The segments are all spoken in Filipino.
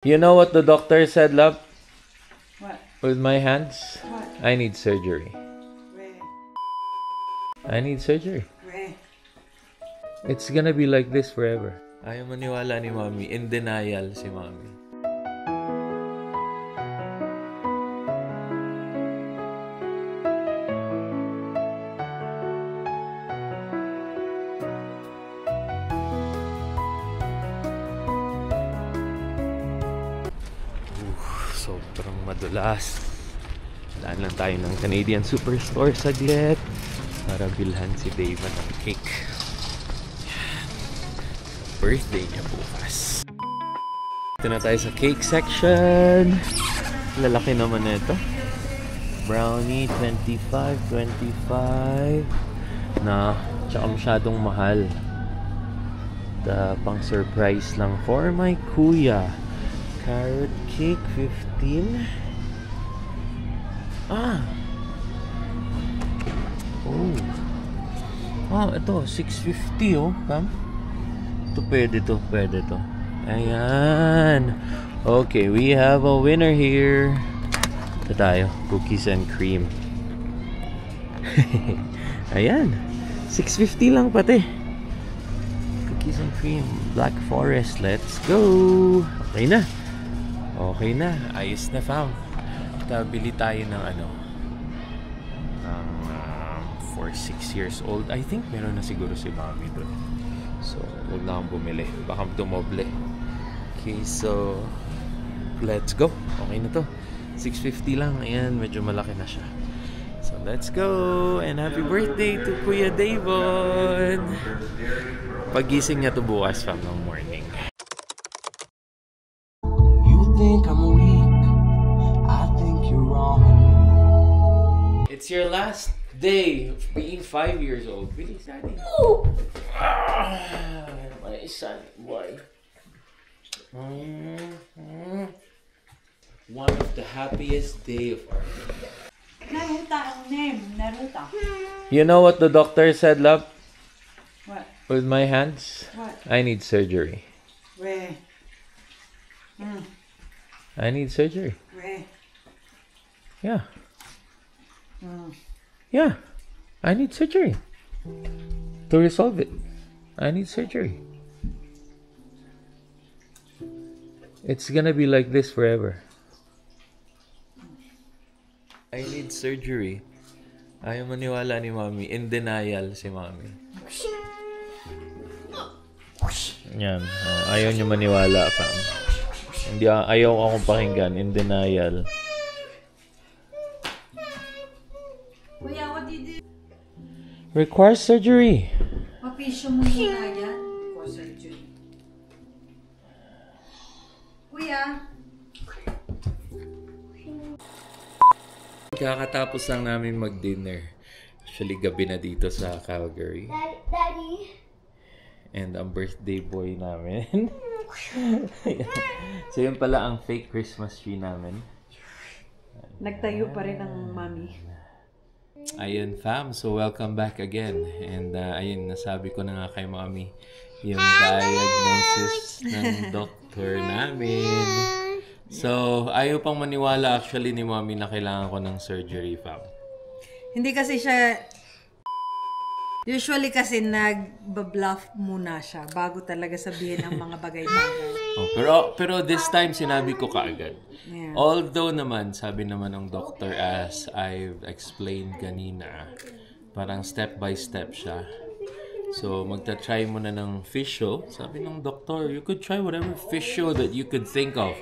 You know what the doctor said, love? What? With my hands? What? I need surgery. Where? I need surgery. Where? It's gonna be like this forever. Ayaw maniwala ni Mommy. In denial si Mommy. Sobrang madulas. Daan lang tayo ng Canadian Superstore saglit para bilhan si Dave ng cake. Birthday niya bukas. Ito na tayo sa cake section. Lalaki naman na ito. Brownie, $25. Na, tsaka masyadong mahal. Pang surprise lang for my kuya. Carrot cake, 15. Oh. Ito, 650 oh, Pam. Ito pwede to. Ayan. Okay, we have a winner here. Ito tayo, cookies and cream. Ayan. 650 lang pati. Cookies and cream, Black Forest. Let's go. Okay na, ayos na, fam. Bili tayo ng for 6 years old. I think meron na siguro si Mommy doon. So, huwag na akong bumili. Baka dumoble. Okay, so let's go. Okay na to. 650 lang. Ayan, medyo malaki na siya. So, let's go. And happy birthday to Kuya Davon. Pagising niya to bukas, fam, ng morning. Think I'm weak, I think you're wrong. It's your last day of being 5 years old. Really exciting. My son, boy. One of the happiest day of our life. Naruto ang name. Naruto. You know what the doctor said, love? What? With my hands? What? I need surgery. Where? I need surgery. Where? Yeah. Yeah. I need surgery. To resolve it. I need surgery. It's gonna be like this forever. I need surgery. Ayaw maniwala ni Mommy. In denial si Mommy. Yan. Ayaw niya maniwala, fam. Ayaw akong pakinggan. In denial. Kuya, what did you do? Requires surgery. Papisyo mo muna yan. For surgery. Kuya. Kakatapos lang namin mag-dinner. Actually, gabi na dito sa Calgary. Daddy. And ang birthday boy namin. So yun pala ang fake Christmas tree namin. Nagtayo pa rin ang Mommy. Ayun, fam. So welcome back again. And ayun, nasabi ko na nga kay Mommy yung diagnosis ng doktor namin. So ayaw pang maniwala actually ni Mommy na kailangan ko ng surgery, fam. Hindi kasi siya... Usually kasi nag-bluff muna siya bago talaga sabihin ang mga bagay-bagay. Pero this time sinabi ko kaagad. Yeah. Although naman, sabi naman ng doctor as I've explained kanina, parang step by step siya. So magta-try mo na ng physio. Sabi ng doctor, you could try whatever physio that you could think of.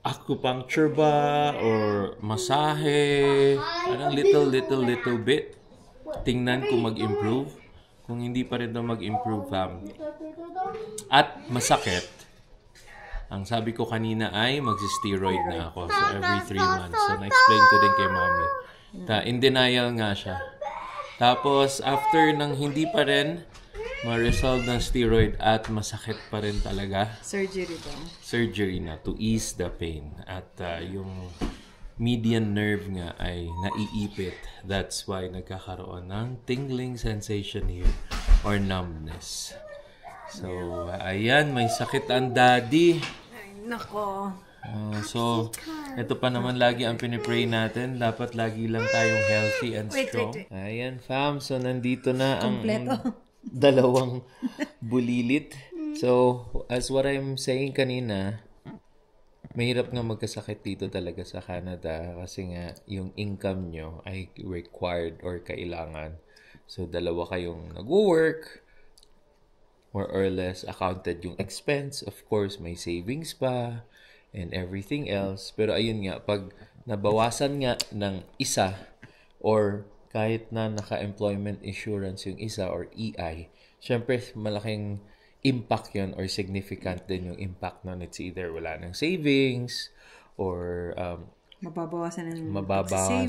Acupuncture ba? Or masahe? Parang little bit. Tingnan kung mag-improve. Kung hindi pa rin daw mag-improve, fam. At masakit. Ang sabi ko kanina ay mag-steroid na ako. So every 3 months. So na-explain ko din kay Mommy. In denial nga siya. Tapos after nang hindi pa rin ma-resolve ng steroid at masakit pa rin talaga. Surgery ba? Surgery na to ease the pain. At yung median nerve nga ay naiipit. That's why nagkakaroon ng tingling sensation here or numbness. So, ayan, may sakit ang daddy. Nako. So, ito pa naman lagi ang pinipray natin. Dapat lagi lang tayong healthy and strong. Wait. Ayan, fam. So, nandito na ang Kompleto. dalawang bulilit. So, as what I'm saying kanina, mahirap nga magkasakit dito talaga sa Canada kasi nga yung income nyo ay required or kailangan. So, dalawa kayong nag-work, more or less accounted yung expense. Of course, may savings pa and everything else. Pero ayun nga, pag nabawasan nga ng isa or kahit na naka-employment insurance yung isa or EI, syempre malaking impact yun or significant din yung impact nun. It's either wala ng savings or Mababawasan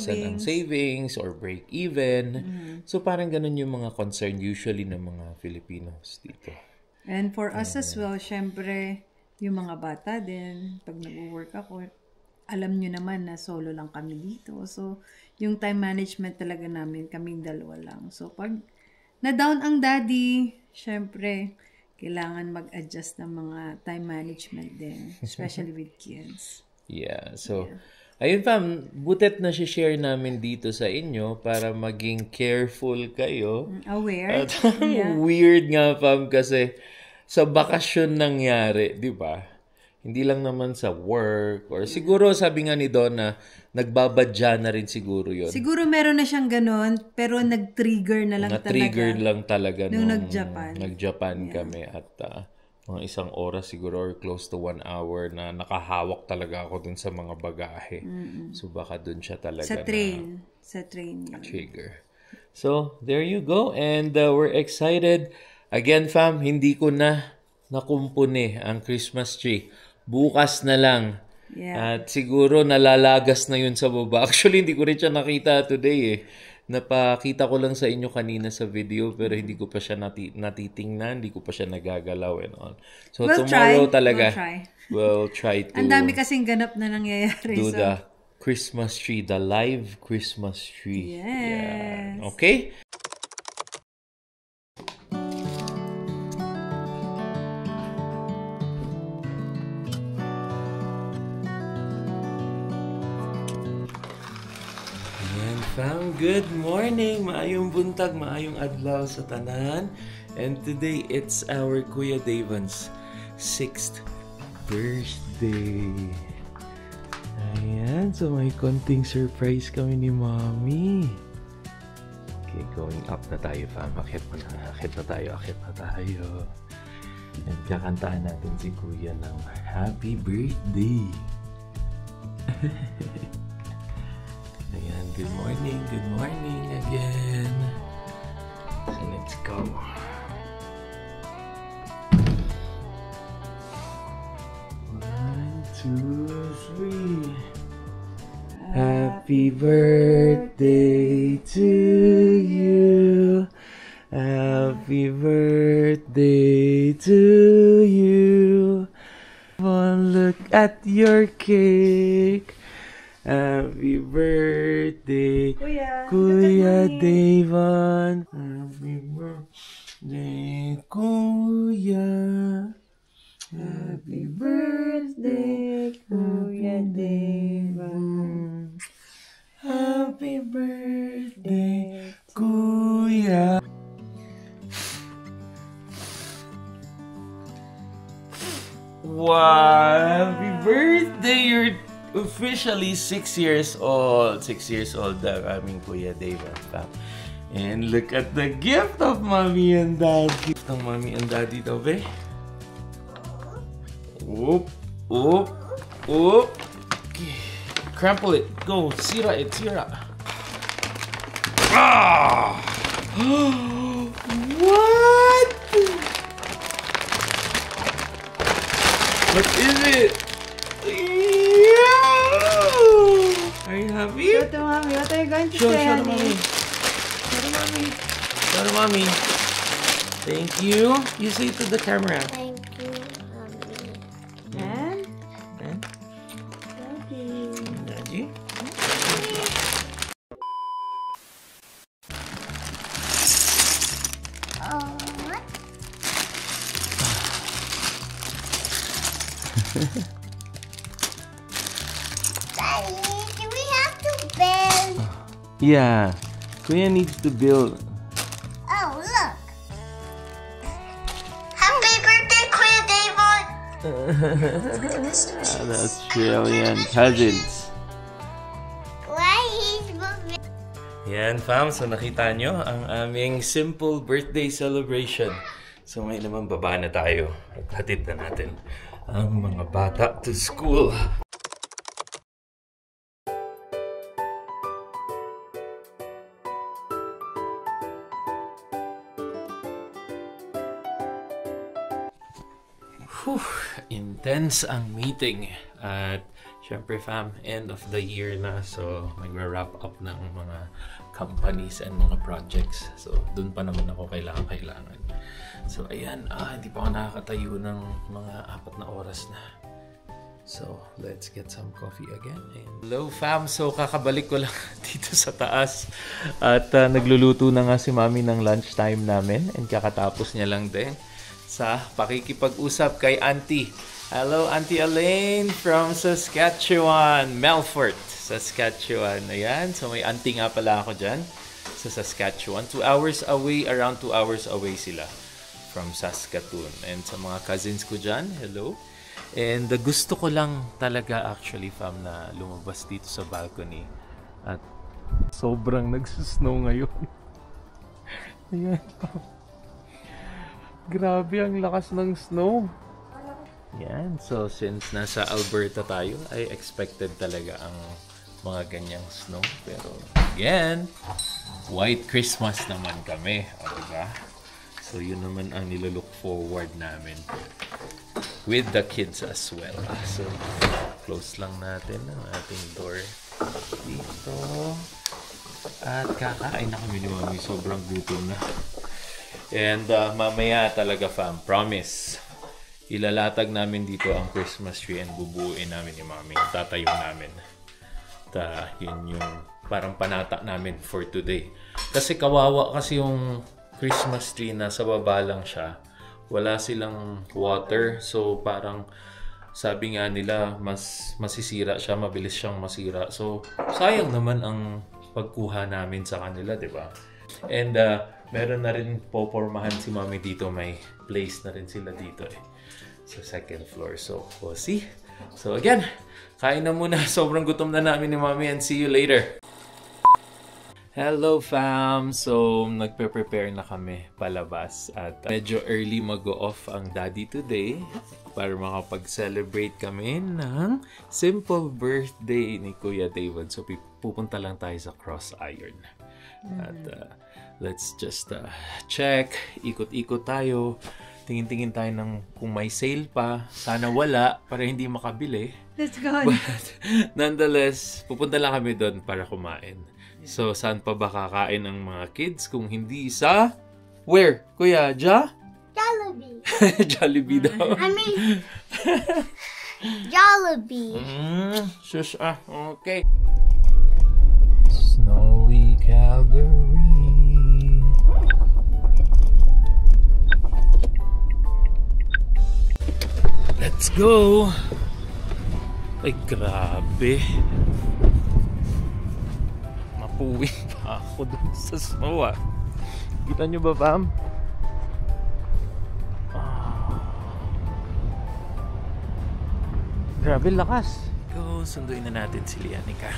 ang savings or break even. So parang ganun yung mga concern usually ng mga Filipinos dito. And for us as well, syempre, yung mga bata din, pag nag-work ako, alam nyo naman na solo lang kami dito. So, yung time management talaga namin, kaming dalawa lang. So, pag na-down ang daddy, syempre, kailangan mag-adjust ng mga time management din, especially with kids. Yeah, so, ayun fam, butet na share namin dito sa inyo para maging careful kayo. Aware. At weird nga fam kasi sa bakasyon nangyari, di ba? Hindi lang naman sa work or siguro sabi nga ni Donna, nagbabadya na rin siguro yon. Siguro meron na siyang ganon, pero nag-trigger na lang Na-trigger talaga. lang talaga nung nag-Japan. Nag-Japan kami at mga isang oras siguro or close to 1 hour na nakahawak talaga ako dun sa mga bagahe. So baka dun siya talaga Sa train yun. trigger. So there you go and we're excited. Again fam, hindi ko na nakumpuni ang Christmas tree. Bukas na lang. Yeah. At siguro nalalagas na yun sa baba. Actually hindi ko rin siya nakita today eh. Napakita ko lang sa inyo kanina sa video pero hindi ko pa siya natitingnan, hindi ko pa siya nagagalaw and all. So tomorrow talaga we'll try to Ang dami kasing ganap na nangyayari. do the Christmas tree, the live Christmas tree. Yes. Yeah. Okay? Fam, good morning! Maayong buntag, maayong adlaw sa tanan. And today, it's our Kuya Davan's 6th birthday. Ayan, so may konting surprise kami ni Mommy. Okay, going up na tayo, fam. Akit na tayo. And kakantahan natin si Kuya ng Happy Birthday! Ayan, good morning again. So let's go. One, two, three. Happy birthday to you. Happy birthday to you. One look at your cake. Happy birthday, Kuya Davan. Happy birthday, Kuya. Happy birthday, Kuya Davan. Happy birthday, Kuya. Wow, happy birthday! You're officially 6 years old. 6 years old ang aming Kuya Davan. And look at the gift of Mommy and Daddy. Gift ng Mommy and Daddy daw, be. Oop. Okay. Crumple it. Go. Sira it. Ah! What? What is it? Are you happy? Show to Mommy. What are you going to say, Show to honey? Mommy. Show to Mommy. Thank you. You say it to the camera. Thank you, Mommy. And? Daddy. Daddy, do we have to build? Yeah. Kuya needs to build. Oh, look. Happy birthday, Kuya David. The Australian cousins. Why he's moving? Yan, fam. So, nakita nyo ang aming simple birthday celebration. So, may naman baba na tayo. Hatid na natin ang mga bata to school. Whew, intense ang meeting. At syempre fam, end of the year na. So nag-wrap up ng mga companies and mga projects. So dun pa naman ako kailangan. So ayan, hindi pa ako nakakatayo ng mga 4 na oras na. So let's get some coffee again. And hello fam, so kakabalik ko lang dito sa taas. At nagluluto na nga si mami ng lunchtime namin. And kakatapos niya lang din sa pakikipag-usap kay Auntie. Hello, Auntie Elaine from Saskatchewan, Melfort, Saskatchewan. Ayan, so may auntie nga pala ako dyan sa Saskatchewan. 2 hours away, around 2 hours away sila from Saskatoon. And sa mga cousins ko dyan, hello. And gusto ko lang talaga actually, fam, na lumabas dito sa balcony. At sobrang nagsusnow ngayon. Ayan, fam. Grabe ang lakas ng snow. Yan. So, since nasa Alberta tayo, ay expected talaga ang mga ganyang snow. Pero, again, White Christmas naman kami. O, diba? So, yun naman ang nilook forward namin. With the kids as well. So, close lang natin ang ating door dito. At kakain na kami ni Mami. Sobrang gutom na. And mamaya talaga fam, promise, ilalatag namin dito ang Christmas tree and bubuuin namin ni Mami. Tatayo namin. Yun yung parang panata namin for today. Kasi kawawa kasi yung Christmas tree na sa baba lang siya. Wala silang water. So parang sabi nga nila mas masisira siya, mabilis siyang masira. So sayang naman ang pagkuha namin sa kanila, di ba? And meron na rin popormahan si Mami dito. May place na rin sila dito sa second floor. So, we'll see. So, again, kain na muna. Sobrang gutom na namin ni Mami and see you later. Hello, fam! So, nagpe-prepare na kami palabas. At medyo early mag-off ang daddy today para makapag-celebrate kami ng simple birthday ni Kuya David. So, pupunta lang tayo sa Cross Iron. At let's just check, ikot-ikot tayo, tingin-tingin tayo ng kung may sale pa. Sana wala para hindi makabili. Let's go. But nonetheless, pupunta lang kami doon para kumain. So saan pa ba kakain ang mga kids kung hindi sa where? Kuya, Jollibee. Jollibee daw. I mean, Jollibee. Shush, okay. Snowy Calgary. Let's go! Ay, grabe. Mapuwi pa ako dun sa snow, Kita nyo ba, fam? Grabe lakas. Go, sunduin na natin si Lianica.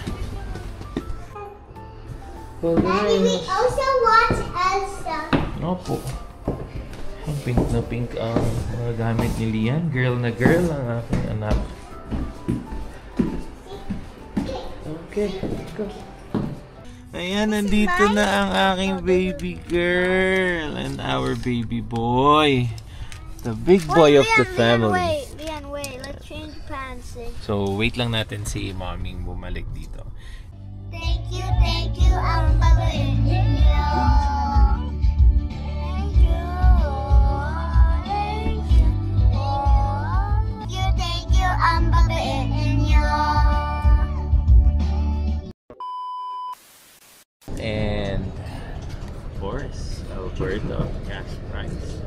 Daddy, we also watch Elsa. Opo. Ang pink na pink ang mga gamit ni Lian. Girl na girl ang aking anak. Okay, go. Ayan, nandito na ang aking baby girl and our baby boy. The big boy of the family. Leanne, wait. Let's change pants. So, wait lang natin si Moming bumalik dito. Thank you, I'm loving you. Thank you, I'm loving you. And of course, Alberta gas price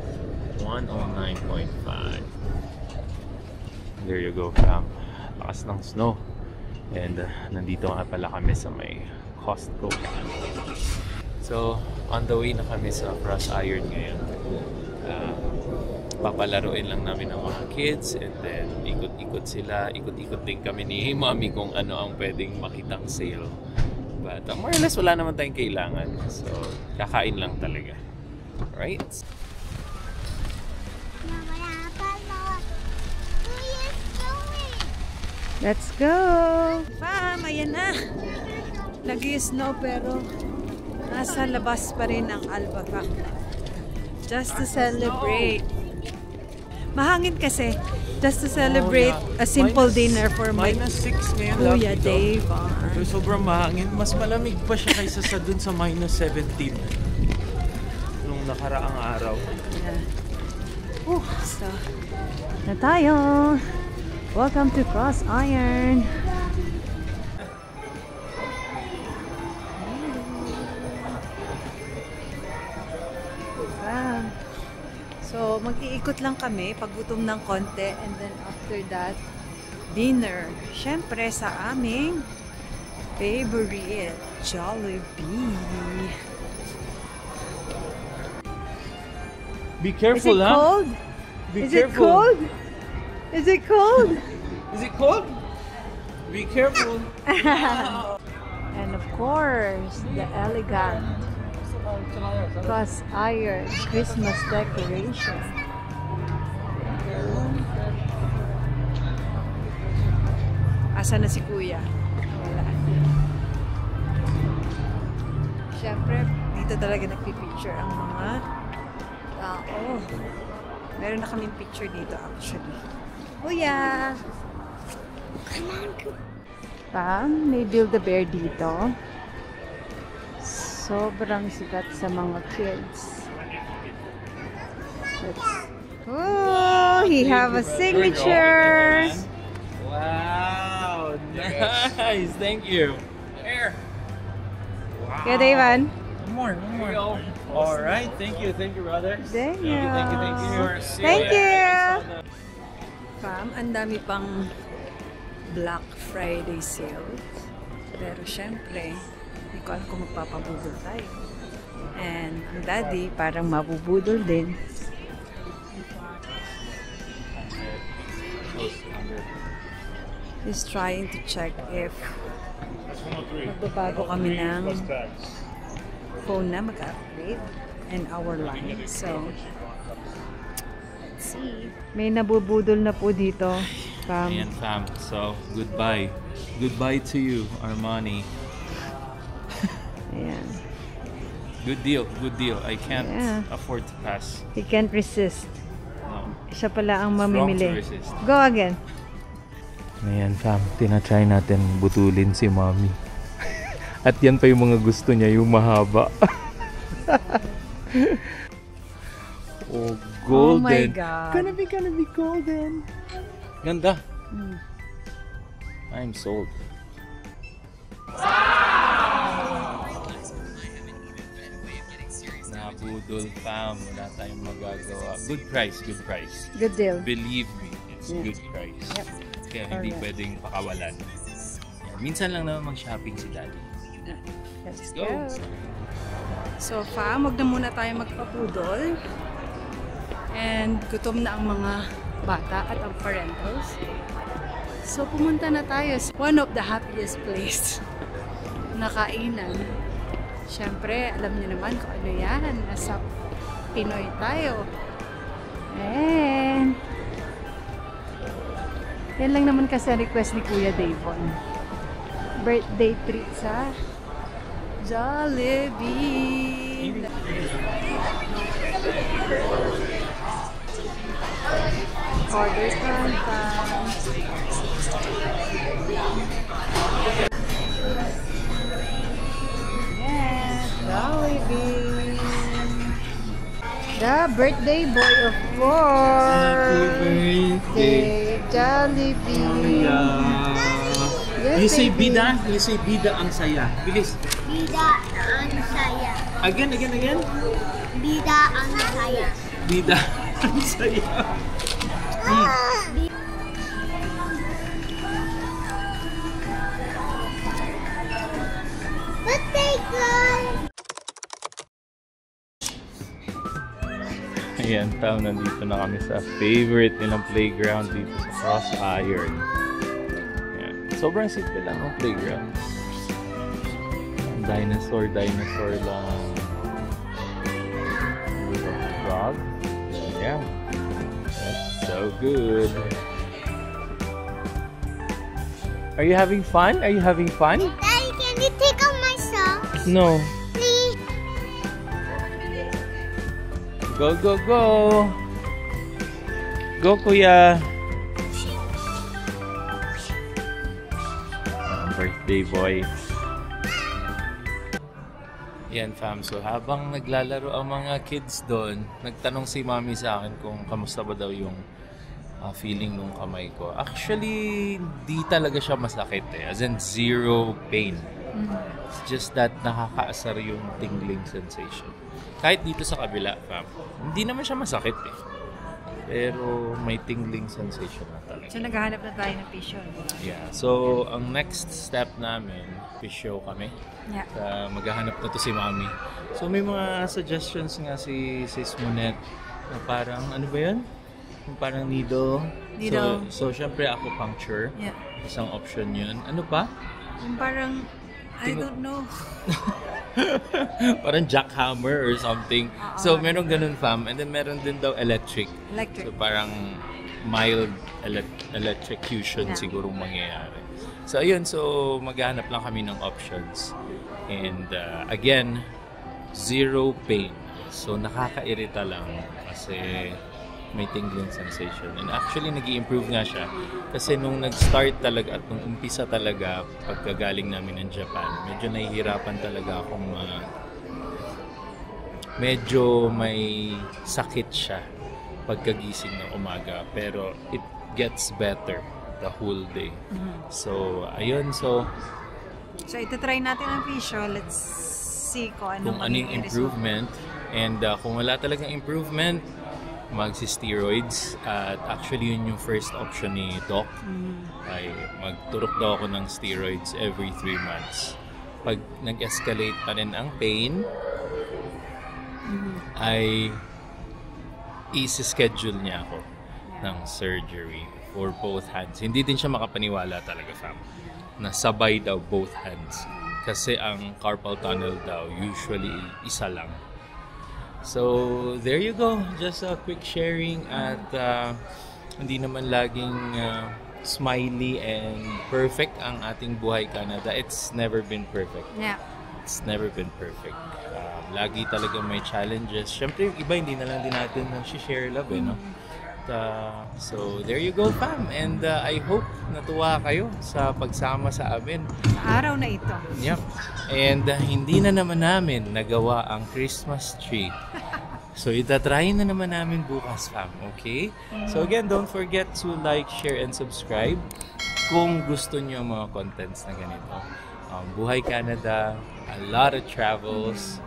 109.5. There you go, fam. Lakas ng snow. And nandito nga pala kami sa may Costco. So, on the way na kami sa Cross Iron ngayon. Papalaruin lang namin ang mga kids and then ikot-ikot sila. Ikot-ikot din kami ni Mami kung ano ang pwedeng makitang sale. But more or less, wala naman tayong kailangan. So, kakain lang talaga. Right? Let's go! Fam, ayan na! Nag-i-snow pero nasa labas pa rin ang Albabac. Just to celebrate. Mahangin kasi. Just to celebrate a simple dinner for my -6 ngayon. Kuya Dave. So, sobrang mahangin. Mas malamig pa siya kaysa sa dun sa -17 nung nakaraang araw. Yeah. So, na tayo. Welcome to Cross Iron. So, mag-iikot lang kami pag gutom ng konti and then after that, dinner. Siyempre sa aming favorite, Jollibee. Be Is careful, it cold? Be Is it cold? Is it cold? Is it cold? Be careful. And of course, the elegant Cross Iron Christmas decoration. Asa na si Kuya? Wala. Siyempre, dito talaga nagpipicture ang mga tao. Meron na kaming picture dito actually. Kuya! May Build-A-Bear dito. Sobrang sikat sa mga kids. Oh, he have a signature. Wow, nice. Thank you. Here. Wow. Kaya Davan? One more. All right. Thank you, brother. Thank you. Thank you. Fam, ang dami pang Black Friday sale. Pero syempre, hindi ko alam kung magpapabudol tayo. And ang daddy parang mabubudol din. He's trying to check if magbabago kami ng phone na mag-upgrade and our line. So, let's see. May nabubudol na po dito. Ayan, fam. So, goodbye. Goodbye to you, Armani. Ayan. Good deal. I can't afford to pass. He can't resist. No. Siya pala ang Wrong to mamimili. resist. Go again. Ayan, fam. Tinatry natin butulin si Mommy. At yan pa yung mga gusto niya, yung mahaba. Oh, golden. Oh my God. Gonna be golden. Ganda. I'm sold. Nabudol, fam. Wala tayong magagawa. Good price. Good deal. Believe me, it's good price. Yep. Kaya hindi pwedeng pakawalan. Yeah, minsan lang naman mag-shopping si Daddy. Let's go. So fam, wag na muna tayo magpapudol. And gutom na ang mga bata at ang parentals. So pumunta na tayo sa one of the happiest place na kainan. Siyempre, alam niyo naman kung ano yan. Nasa Pinoy tayo. And yan lang naman kasi request ni Kuya Davon. Birthday treat sa Jollibee. Order time. Yes, Jollibee. The birthday boy of course. Birthday Jollibee. Yes, You say baby. bida? You say bida ang saya. Bilis. Bida ang saya. Again. Bida ang saya. Bida ang saya. Ayan, fam, nandito na kami sa favorite nilang playground dito sa Cross Iron. Ayan. Sobrang simple lang ang playground. Dinosaur lang. Little frog. Yeah. That's so good. Are you having fun? Are you having fun? Daddy, can you take off my socks? No. Please. Go, go, go! Go, kuya! Birthday boy. Yan, fam. So, habang naglalaro ang mga kids doon, nagtanong si mami sa akin kung kamusta ba daw yung feeling nung kamay ko. Actually, di talaga siya masakit eh. As in, zero pain. It's just that nakakaasar yung tingling sensation. Kahit dito sa kabila, fam, hindi naman siya masakit eh. Pero may tingling sensation na talaga. So, naghahanap na tayo ng physio. Yeah. So, ang next step namin, physio kami. Yeah. Maghahanap na to si mami. So, may mga suggestions nga si Sis Monet na parang, ano ba yun? Yung parang needle. Needle. So syempre acupuncture. Yeah. Isang option yun. Ano pa? Yung parang, I don't know. Parang jackhammer or something. So, meron ganun, fam. And then, meron din daw electric. Electric. So, parang mild electrocution siguro mangyayari. So, ayun. So, maghanap lang kami ng options. And, again, zero pain. So, nakakairita lang kasi may tingling sensation. And actually, nag-i-improve nga siya. Kasi nung nag-start talaga at nung umpisa talaga, pagkagaling namin ng Japan, medyo nahihirapan talaga akong medyo may sakit siya pagkagising ng umaga. Pero it gets better the whole day. So, ayun. So, itatry natin ang physio. Let's see kung kung ano yung improvement. And kung wala talagang improvement, magsi-steroids. At actually, yun yung first option ni Doc. Ay magturok daw ako ng steroids every 3 months. Pag nag-escalate pa rin ang pain, ay isi-schedule niya ako ng surgery for both hands. Hindi din siya makapaniwala talaga, fam, na sabay daw both hands. Kasi ang carpal tunnel daw usually isa lang. So, there you go. Just a quick sharing at hindi naman laging smiley and perfect ang ating buhay Canada. It's never been perfect. Yeah. It's never been perfect. Lagi talaga may challenges. Siyempre, yung iba hindi na lang din natin share love, no? So, there you go, fam. And I hope natuwa kayo sa pagsama sa amin. Sa araw na ito. Yep. And hindi na naman namin nagawa ang Christmas tree. So, itatry na naman namin bukas, fam. Okay? So, again, don't forget to like, share, and subscribe kung gusto nyo mga contents na ganito. Buhay Canada, a lot of travels.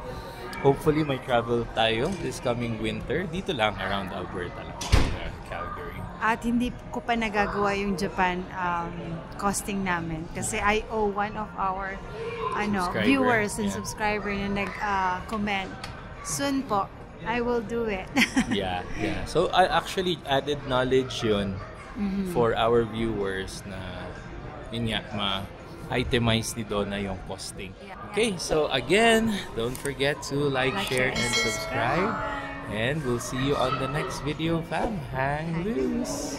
Hopefully, may travel tayo this coming winter. Dito lang, around Alberta lang. Calgary. At hindi ko pa nagagawa yung Japan costing namin kasi I owe one of our Subscriber. viewers and subscriber na nag-comment. Soon po, I will do it. Yeah. So, I actually added knowledge yun for our viewers na yun nga, ma-itemize ni Donna yung posting. Okay, so again, don't forget to like, share, and subscribe. And we'll see you on the next video, fam. Hang loose!